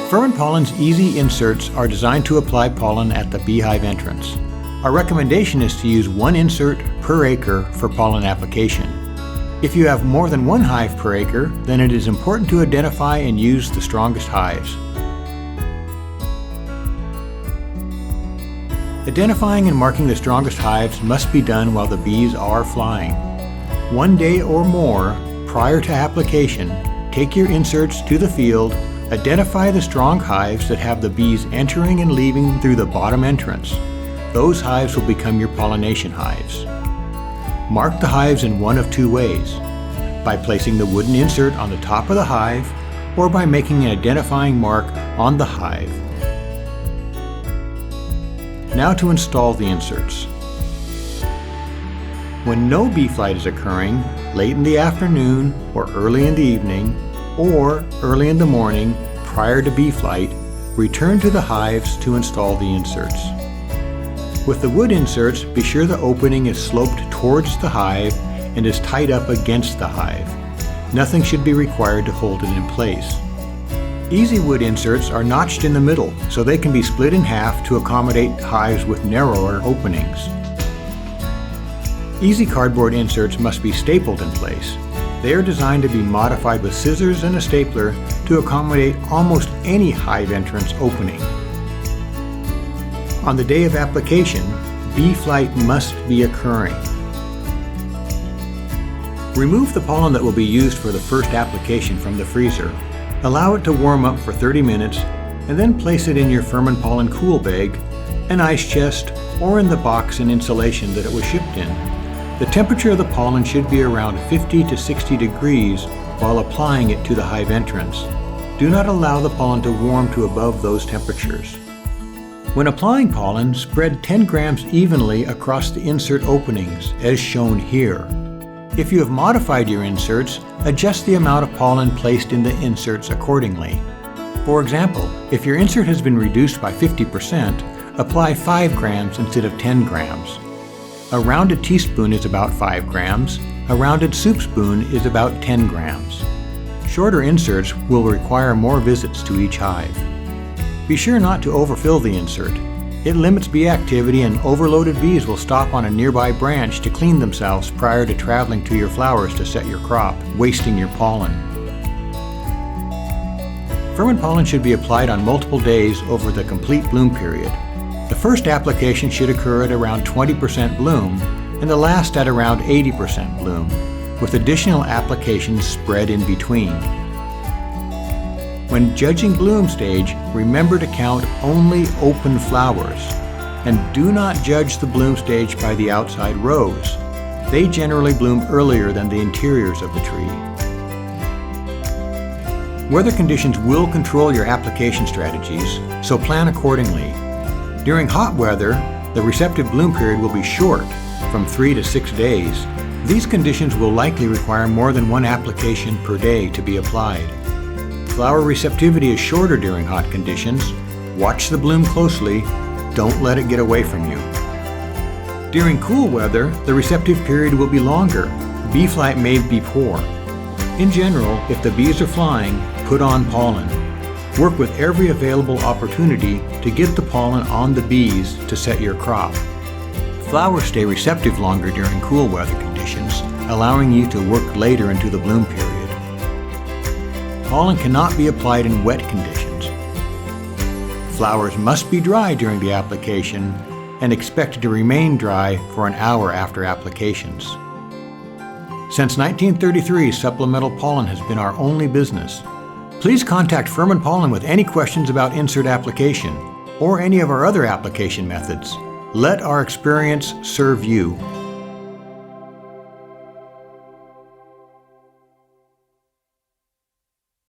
Firman Pollen E-Z Inserts are designed to apply pollen at the beehive entrance. Our recommendation is to use 1 insert per acre for pollen application. If you have more than 1 hive per acre, then it is important to identify and use the strongest hives. Identifying and marking the strongest hives must be done while the bees are flying. 1 day or more prior to application, take your inserts to the field. Identify the strong hives that have the bees entering and leaving through the bottom entrance. Those hives will become your pollination hives. Mark the hives in one of 2 ways: by placing the wooden insert on the top of the hive, or by making an identifying mark on the hive. Now to install the inserts. When no bee flight is occurring, late in the afternoon or early in the evening, or early in the morning prior to bee flight, return to the hives to install the inserts. With the wood inserts, be sure the opening is sloped towards the hive and is tied up against the hive. Nothing should be required to hold it in place. E-Z wood inserts are notched in the middle, so they can be split in half to accommodate hives with narrower openings. E-Z cardboard inserts must be stapled in place. They are designed to be modified with scissors and a stapler to accommodate almost any hive entrance opening. On the day of application, bee flight must be occurring. Remove the pollen that will be used for the first application from the freezer. Allow it to warm up for 30 minutes and then place it in your Firman Pollen cool bag, an ice chest, or in the box and insulation that it was shipped in. The temperature of the pollen should be around 50 to 60 degrees while applying it to the hive entrance. Do not allow the pollen to warm to above those temperatures. When applying pollen, spread 10 grams evenly across the insert openings, as shown here. If you have modified your inserts, adjust the amount of pollen placed in the inserts accordingly. For example, if your insert has been reduced by 50%, apply 5 grams instead of 10 grams. A rounded teaspoon is about 5 grams. A rounded soup spoon is about 10 grams. Shorter inserts will require more visits to each hive. Be sure not to overfill the insert. It limits bee activity, and overloaded bees will stop on a nearby branch to clean themselves prior to traveling to your flowers to set your crop, wasting your pollen. Firman pollen should be applied on multiple days over the complete bloom period. The first application should occur at around 20% bloom, and the last at around 80% bloom, with additional applications spread in between. When judging bloom stage, remember to count only open flowers, and do not judge the bloom stage by the outside rows. They generally bloom earlier than the interiors of the tree. Weather conditions will control your application strategies, so plan accordingly. During hot weather, the receptive bloom period will be short, from 3 to 6 days. These conditions will likely require more than 1 application per day to be applied. Flower receptivity is shorter during hot conditions. Watch the bloom closely. Don't let it get away from you. During cool weather, the receptive period will be longer. Bee flight may be poor. In general, if the bees are flying, put on pollen. Work with every available opportunity to get the pollen on the bees to set your crop. Flowers stay receptive longer during cool weather conditions, allowing you to work later into the bloom period. Pollen cannot be applied in wet conditions. Flowers must be dry during the application and expected to remain dry for an hour after applications. Since 1933, supplemental pollen has been our only business. Please contact Firman Pollen with any questions about insert application or any of our other application methods. Let our experience serve you.